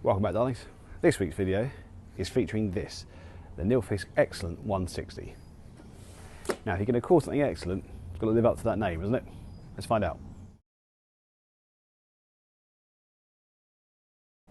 Welcome back, darlings. This week's video is featuring this, the Nilfisk Excellent 160. Now, if you're going to call something excellent, it's got to live up to that name, isn't it? Let's find out.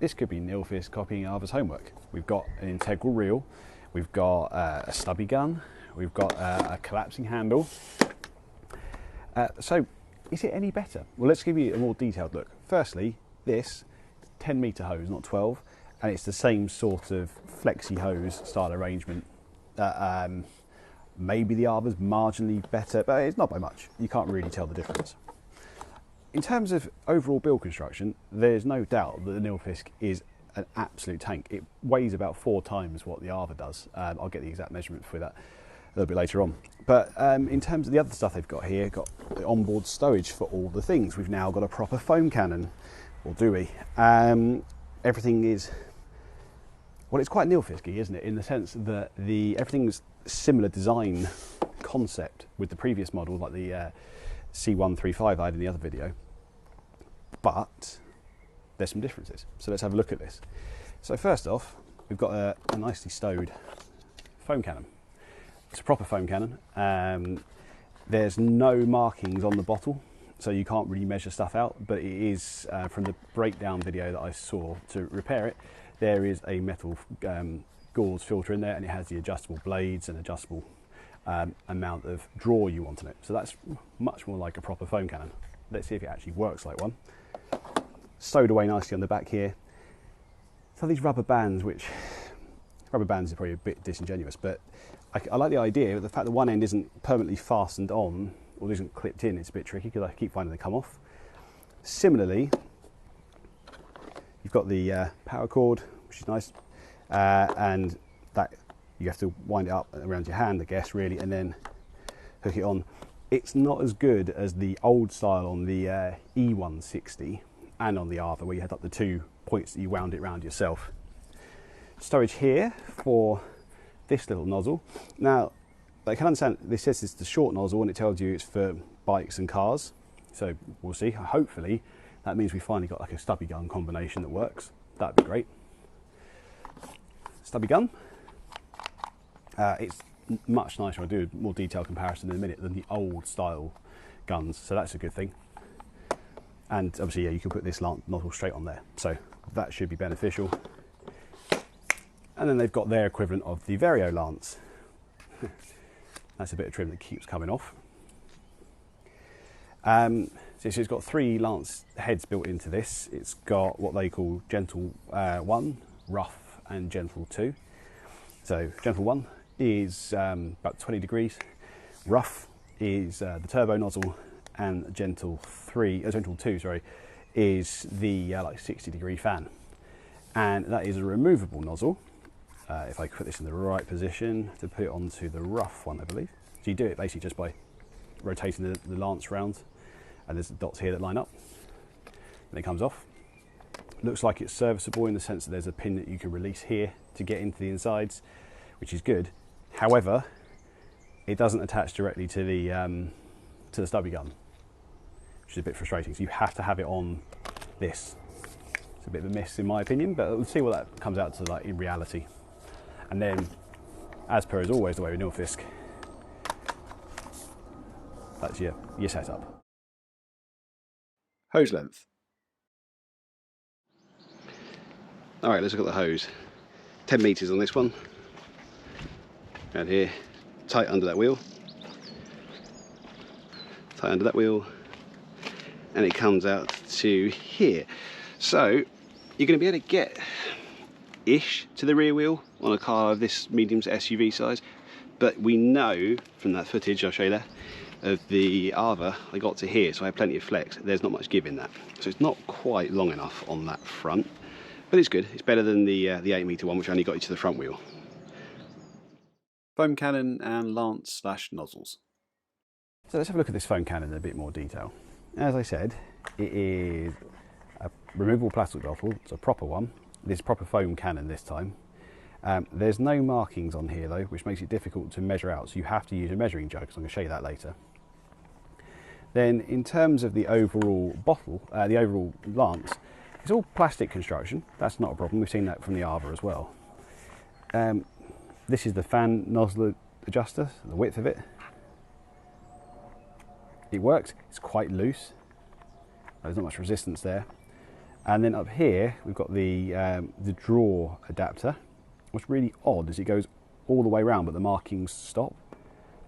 This could be Nilfisk copying Arva's homework. We've got an integral reel, we've got a stubby gun, we've got a collapsing handle. So, is it any better? Well, let's give you a more detailed look. Firstly, this 10-metre hose, not 12, and it's the same sort of flexi hose style arrangement. Maybe the Arva's marginally better, but it's not by much. You can't really tell the difference. In terms of overall build construction, there's no doubt that the Nilfisk is an absolute tank. It weighs about 4 times what the Arva does. I'll get the exact measurement for that a little bit later on. But in terms of the other stuff they've got here, got the onboard stowage for all the things. We've now got a proper foam cannon, or do we? Everything is, well, it's quite Nilfisky, isn't it? In the sense that everything's similar design concept with the previous model, like the C135 I had in the other video. But there's some differences. So let's have a look at this. So first off, we've got a nicely stowed foam cannon. It's a proper foam cannon. There's no markings on the bottle, so you can't really measure stuff out, but it is, from the breakdown video that I saw to repair it, there is a metal gauze filter in there, and it has the adjustable blades and adjustable amount of draw you want on it. So that's much more like a proper foam cannon. Let's see if it actually works like one. Stowed away nicely on the back here. So these rubber bands, which rubber bands are probably a bit disingenuous, but I like the idea. The fact that one end isn't permanently fastened on or isn't clipped in, it's a bit tricky because I keep finding they come off. Similarly, you've got the power cord, which is nice, and that you have to wind it up around your hand, I guess, really, and then hook it on. It's not as good as the old style on the E160 and on the Arva, where you had up the 2 points that you wound it around yourself. Storage here for this little nozzle. Now, I can understand this says it's the short nozzle and it tells you it's for bikes and cars. So we'll see. Hopefully that means we finally got like a stubby gun combination that works. That'd be great. Stubby gun. It's much nicer. I'll do a more detailed comparison in a minute than the old style guns. So that's a good thing. And obviously, yeah, you can put this nozzle straight on there. So that should be beneficial. And then they've got their equivalent of the Vario lance. That's a bit of trim that keeps coming off. So it's got 3 lance heads built into this. It's got what they call gentle 1, rough, and gentle 2. So gentle 1 is about 20 degrees. Rough is the turbo nozzle, and gentle 2, sorry, is the like 60-degree fan. And that is a removable nozzle. If I put this in the right position to put it onto the rough one, I believe. So you do it basically just by rotating the lance round, and there's the dots here that line up, and it comes off. Looks like it's serviceable in the sense that there's a pin that you can release here to get into the insides, which is good. However, it doesn't attach directly to the stubby gun, which is a bit frustrating. So you have to have it on this. It's a bit of a miss in my opinion, but we'll see what that comes out to like in reality. And then, as per as always the way with Nilfisk, that's your setup. Hose length. Alright, let's look at the hose. 10 metres on this one. And here, tight under that wheel. Tight under that wheel. And it comes out to here. So, you're going to be able to get ish to the rear wheel on a car of this medium to SUV size, but we know from that footage, I'll show you that, of the Arva, I got to here, so I have plenty of flex. There's not much give in that, so it's not quite long enough on that front, but it's good. It's better than the 8-metre one, which only got you to the front wheel. Foam cannon and lance / nozzles. So let's have a look at this foam cannon in a bit more detail. As I said, it is a removable plastic bottle. It's a proper one. This proper foam cannon this time. There's no markings on here though, which makes it difficult to measure out, so you have to use a measuring jug, so I'm going to show you that later. Then in terms of the overall bottle, the overall lance, It's all plastic construction, that's not a problem, we've seen that from the Arbor as well. This is the fan nozzle adjuster, the width of it. It works, it's quite loose, there's not much resistance there. And then up here we've got the draw adapter. What's really odd is it goes all the way around but the markings stop.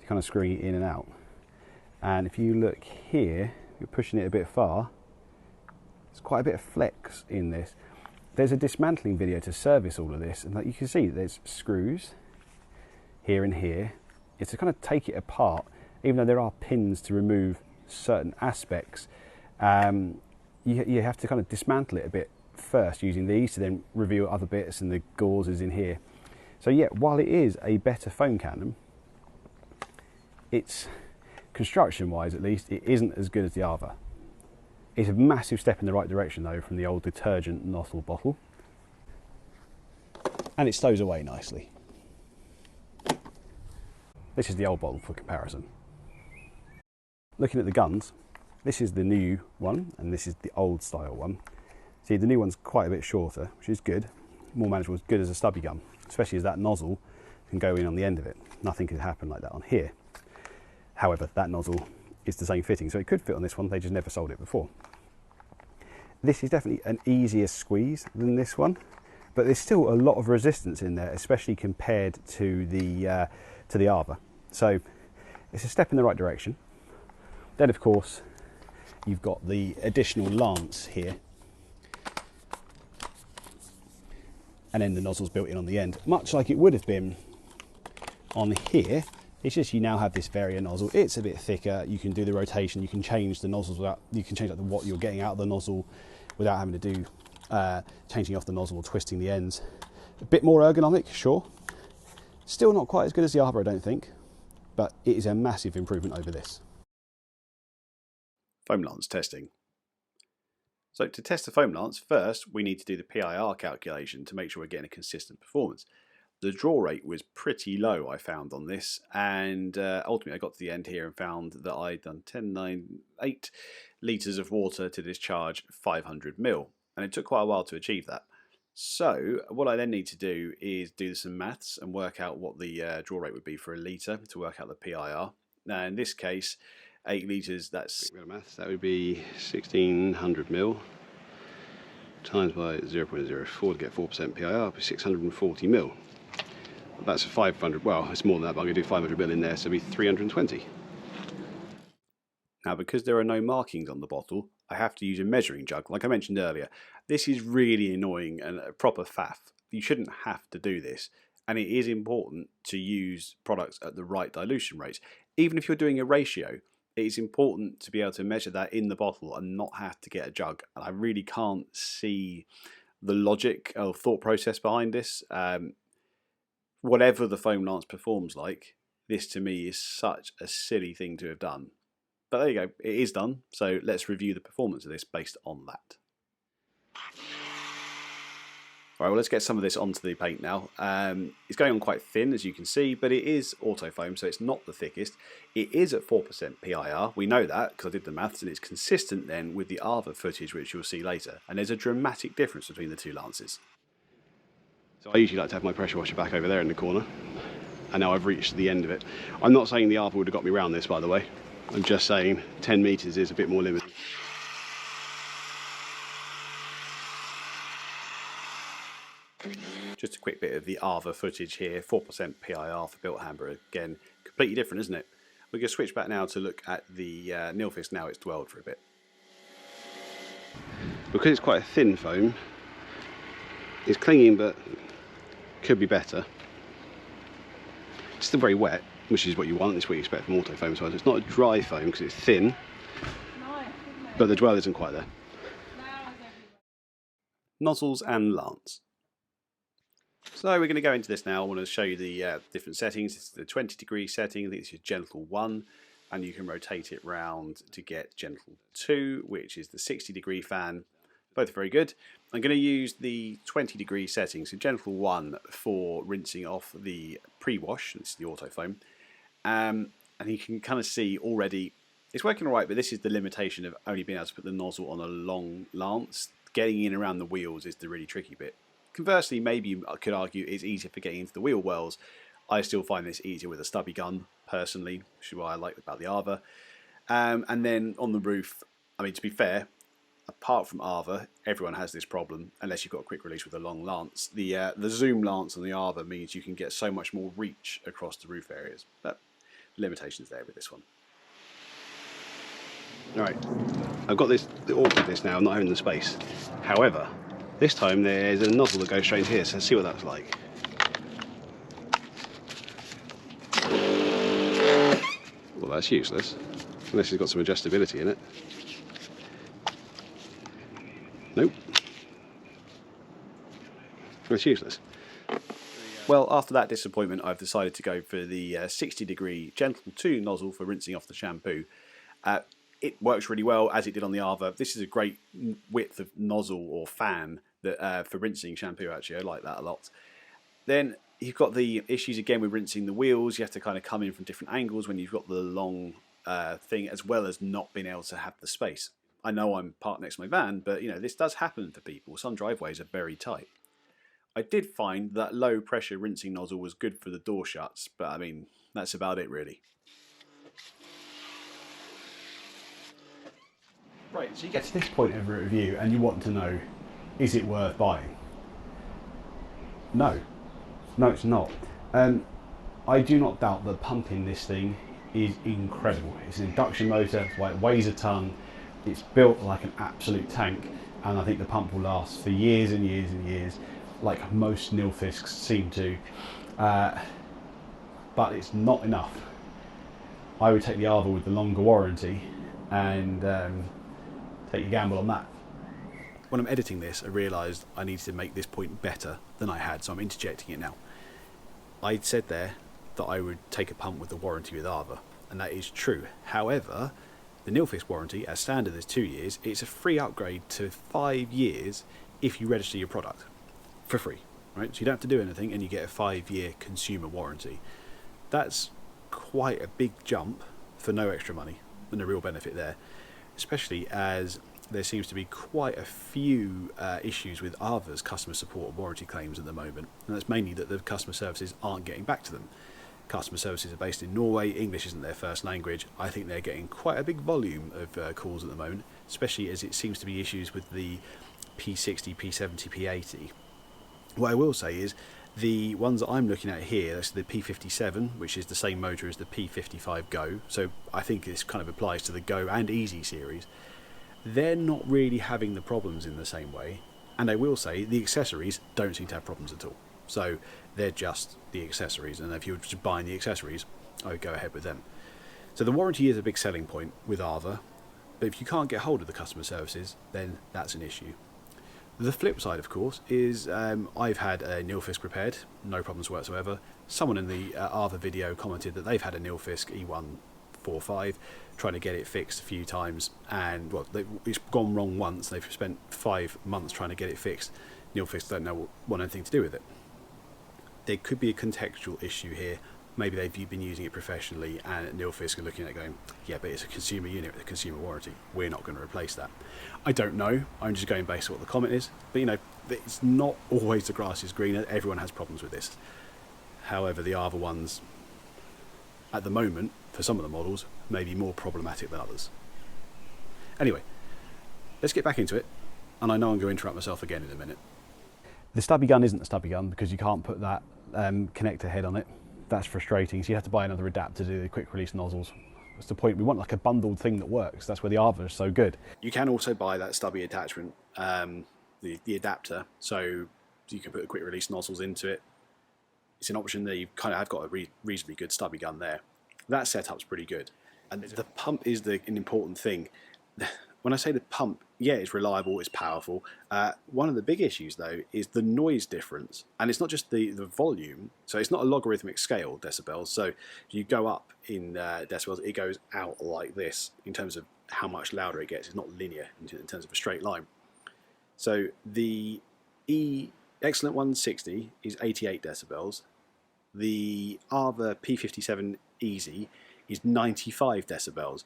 You kind of screw it in and out. And if you look here, you're pushing it a bit far, there's quite a bit of flex in this. There's a dismantling video to service all of this, and like you can see there's screws here and here. It's to kind of take it apart, even though there are pins to remove certain aspects. You have to kind of dismantle it a bit first using these to then reveal other bits and the gauzes in here. So yeah, while it is a better foam cannon, it's construction wise at least, it isn't as good as the Arbor. It's a massive step in the right direction though from the old detergent nozzle bottle. And it stows away nicely. This is the old bottle for comparison. Looking at the guns, this is the new one and this is the old style one. See, the new one's quite a bit shorter, which is good. More manageable, as good as a stubby gun, especially as that nozzle can go in on the end of it. Nothing could happen like that on here. However, that nozzle is the same fitting, so it could fit on this one, they just never sold it before. This is definitely an easier squeeze than this one, but there's still a lot of resistance in there, especially compared to the Arbor. So it's a step in the right direction. Then of course, you've got the additional lance here. And then the nozzle's built in on the end, much like it would have been on here. It's just you now have this Varia nozzle. It's a bit thicker. You can do the rotation. You can change the nozzles without. You can change like what you're getting out of the nozzle without having to do changing off the nozzle or twisting the ends. A bit more ergonomic, sure. Still not quite as good as the Arbor, I don't think, but it is a massive improvement over this. Foam lance testing. So to test the foam lance, first we need to do the PIR calculation to make sure we're getting a consistent performance. The draw rate was pretty low, I found, on this, and ultimately I got to the end here and found that I'd done 1098 litres of water to discharge 500 ml, and it took quite a while to achieve that. So what I then need to do is do some maths and work out what the draw rate would be for a litre to work out the PIR. Now in this case, 8 litres, that's quick bit of maths, that would be 1600 ml times by 0.04 to get 4% PIR, 640 ml. That's 500, well, it's more than that, but I'm going to do 500 ml in there, so it'll be 320. Now, because there are no markings on the bottle, I have to use a measuring jug. Like I mentioned earlier, this is really annoying and a proper faff. You shouldn't have to do this, and it is important to use products at the right dilution rates. Even if you're doing a ratio, it is important to be able to measure that in the bottle and not have to get a jug. And I really can't see the logic or thought process behind this. Whatever the foam lance performs like, this to me is such a silly thing to have done. But there you go, it is done, so let's review the performance of this based on that. Alright, well let's get some of this onto the paint now. It's going on quite thin as you can see, but it is auto foam, so it's not the thickest. It is at 4% PIR, we know that because I did the maths, and it's consistent then with the Arbor footage which you'll see later. And there's a dramatic difference between the two lances. So I usually like to have my pressure washer back over there in the corner, and now I've reached the end of it. I'm not saying the Arbor would have got me around this, by the way. I'm just saying 10 metres is a bit more limited. Just a quick bit of the Arbor footage here, 4% PIR for built hammer. Again, completely different, isn't it? We're going to switch back now to look at the Nilfisk. Now it's dwelled for a bit. Because it's quite a thin foam, it's clinging but could be better. It's still very wet, which is what you want. It's what you expect from auto foam. So it's not a dry foam because it's thin, but the dwell isn't quite there. Nozzles and lance. So we're going to go into this now. I want to show you the different settings. This is the 20-degree setting. I think this is gentle 1, and you can rotate it round to get gentle 2, which is the 60-degree fan. Both very good. I'm going to use the 20-degree setting, so gentle 1 for rinsing off the pre-wash. This is the auto foam. And you can kind of see already it's working all right, but this is the limitation of only being able to put the nozzle on a long lance. getting in around the wheels is the really tricky bit. Conversely, maybe I could argue it's easier for getting into the wheel wells. I still find this easier with a stubby gun, personally, which is what I like about the Arva. And then on the roof, I mean, to be fair, apart from Arva, everyone has this problem, unless you've got a quick release with a long lance. The zoom lance on the Arva means you can get so much more reach across the roof areas. But limitations there with this one. Alright, I've got this awkward this now, I'm not having the space. However, this time there's a nozzle that goes straight into here, so let's see what that's like. Well, that's useless, unless it's got some adjustability in it. Nope. That's useless. Well, after that disappointment, I've decided to go for the 60-degree Gentle 2 nozzle for rinsing off the shampoo. It works really well, as it did on the Arva. This is a great width of nozzle or fan that for rinsing shampoo, actually. I like that a lot. Then you've got the issues again with rinsing the wheels. You have to kind of come in from different angles when you've got the long thing, as well as not being able to have the space. I know I'm parked next to my van, but you know, this does happen for people. Some driveways are very tight. I did find that low pressure rinsing nozzle was good for the door shuts, but I mean, that's about it really. Right, so you get to this point of a review and you want to know, is it worth buying? No. No, it's not. I do not doubt that pumping this thing is incredible. It's an induction motor, that's why it weighs a ton. It's built like an absolute tank, and I think the pump will last for years and years and years, like most Nilfisks seem to. But it's not enough. I would take the Arva with the longer warranty and take your gamble on that. When I'm editing this, I realised I needed to make this point better than I had, so I'm interjecting it now. I said there that I would take a pump with the warranty with Arva, and that is true. However, the Nilfisk warranty, as standard, is 2 years. It's a free upgrade to 5 years if you register your product for free, right? So you don't have to do anything, and you get a 5-year consumer warranty. That's quite a big jump for no extra money, and a real benefit there, especially as there seems to be quite a few issues with Arva's customer support and warranty claims at the moment, and that's mainly that the customer services aren't getting back to them. Customer services are based in Norway, English isn't their first language. I think they're getting quite a big volume of calls at the moment, especially as it seems to be issues with the P60, P70, P80. What I will say is the ones that I'm looking at here, that's the P57, which is the same motor as the P55 Go, so I think this kind of applies to the Go and Easy series. They're not really having the problems in the same way, and I will say the accessories don't seem to have problems at all. So they're just the accessories, and if you're just buying the accessories, I would go ahead with them. So the warranty is a big selling point with Arva, but if you can't get hold of the customer services, then that's an issue. The flip side, of course, is I've had a Nilfisk repaired, no problems whatsoever. Someone in the Arva video commented that they've had a Nilfisk E145, trying to get it fixed a few times, and well, it's gone wrong once. They've spent 5 months trying to get it fixed. Nilfisk don't want anything to do with it. There could be a contextual issue here. Maybe they've been using it professionally, and Nilfisk are looking at it going, yeah, but it's a consumer unit with a consumer warranty. We're not going to replace that. I don't know. I'm just going based on what the comment is. But you know, it's not always the grass is greener. Everyone has problems with this. However, the Arva ones, at the moment, for some of the models, may be more problematic than others. Anyway, let's get back into it. And I know I'm going to interrupt myself again in a minute. The stubby gun isn't a stubby gun because you can't put that connector head on it. That's frustrating, so you have to buy another adapter to do the quick release nozzles. That's the point. We want like a bundled thing that works. That's where the Arva is so good. You can also buy that stubby attachment, the adapter, so you can put the quick release nozzles into it. It's an option that you kind of have got a reasonably good stubby gun there. That setup's pretty good. And the pump is an important thing. When I say the pump, yeah, it's reliable, it's powerful. One of the big issues, though, is the noise difference. And it's not just the volume. So it's not a logarithmic scale, decibels. So if you go up in decibels, it goes out like this in terms of how much louder it gets. It's not linear in terms of a straight line. So the Excellent 160 is 88 decibels. The Arva P57 Easy is 95 decibels.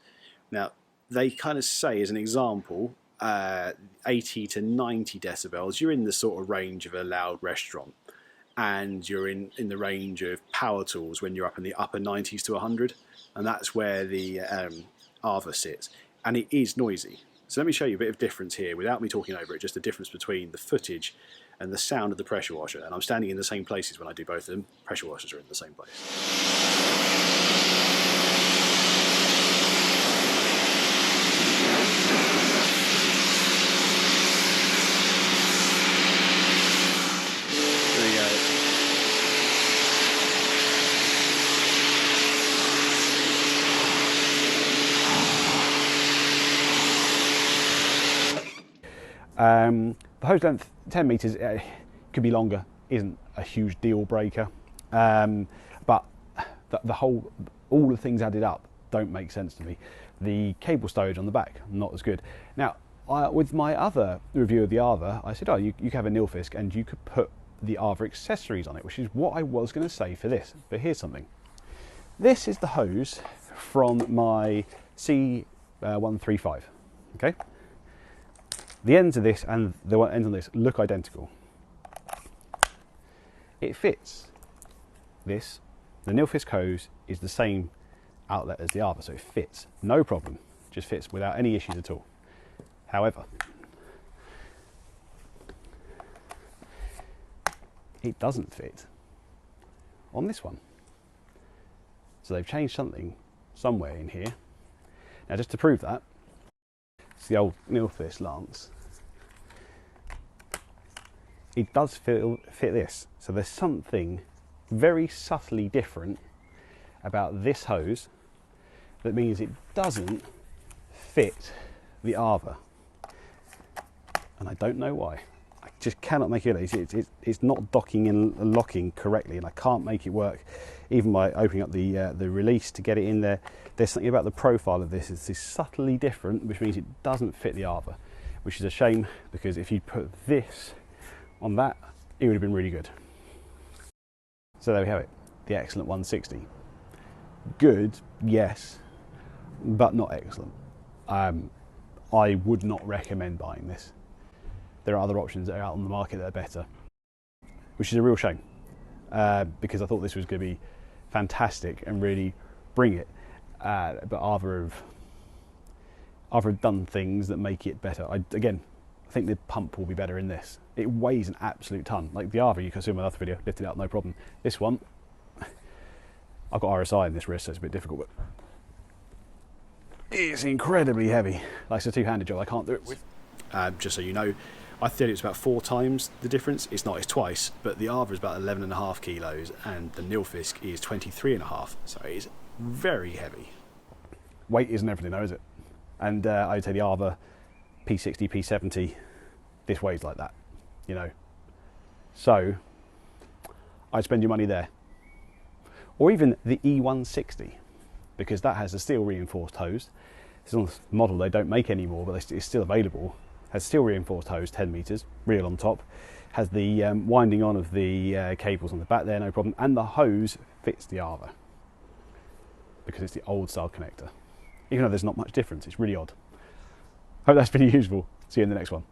Now, they kind of say, as an example, 80 to 90 decibels, you're in the sort of range of a loud restaurant. And you're in the range of power tools when you're up in the upper 90s to 100. And that's where the Arva sits. And it is noisy. So let me show you a bit of difference here without me talking over it, just the difference between the footage and the sound of the pressure washer. And I'm standing in the same places when I do both of them. Pressure washers are in the same place. The hose length, 10 metres, could be longer, isn't a huge deal breaker, but all the things added up don't make sense to me. The cable stowage on the back, not as good. Now, with my other review of the Arva, I said, oh, you could have a Nilfisk and you could put the Arva accessories on it, which is what I was going to say for this, but here's something. This is the hose from my C135, okay? The ends of this and the ends on this look identical. It fits this. The Nilfisk hose is the same outlet as the Arva, so it fits, no problem. Just fits without any issues at all. However, it doesn't fit on this one. So they've changed something somewhere in here. Now, just to prove that, it's the old Nilfisk lance. It does fit this. So there's something very subtly different about this hose that means it doesn't fit the Arva. And I don't know why. I just cannot make it. It's not docking and locking correctly, and I can't make it work even by opening up the release to get it in there. There's something about the profile of this. It's subtly different, which means it doesn't fit the Arva, which is a shame, because if you put this on that, it would have been really good. So there we have it, the Excellent 160. Good, yes, but not excellent. I would not recommend buying this. There are other options that are out on the market that are better, which is a real shame, because I thought this was going to be fantastic and really bring it. But Arva have done things that make it better. I think the pump will be better in this. It weighs an absolute ton. Like the Arva, you can see in my other video, lifted out no problem. This one, I've got RSI in this wrist, so it's a bit difficult, but it's incredibly heavy. Like, it's a two-handed job, I can't do it with. Just so you know, I thought it's about 4 times the difference. It's not, it's twice, but the Arva is about 11.5 kilos and the Nilfisk is 23.5, so it is very heavy. Weight isn't everything though, is it? And I'd say the Arva P60, P70, this weighs like that, you know. So I'd spend your money there. Or even the E160, because that has a steel reinforced hose. It's on the model they don't make anymore, but it's still available. Has steel reinforced hose, 10 meters, reel on top. Has the winding on of the cables on the back there, no problem. And the hose fits the Arva, because it's the old style connector. Even though there's not much difference, it's really odd. Hope that's been useful. See you in the next one.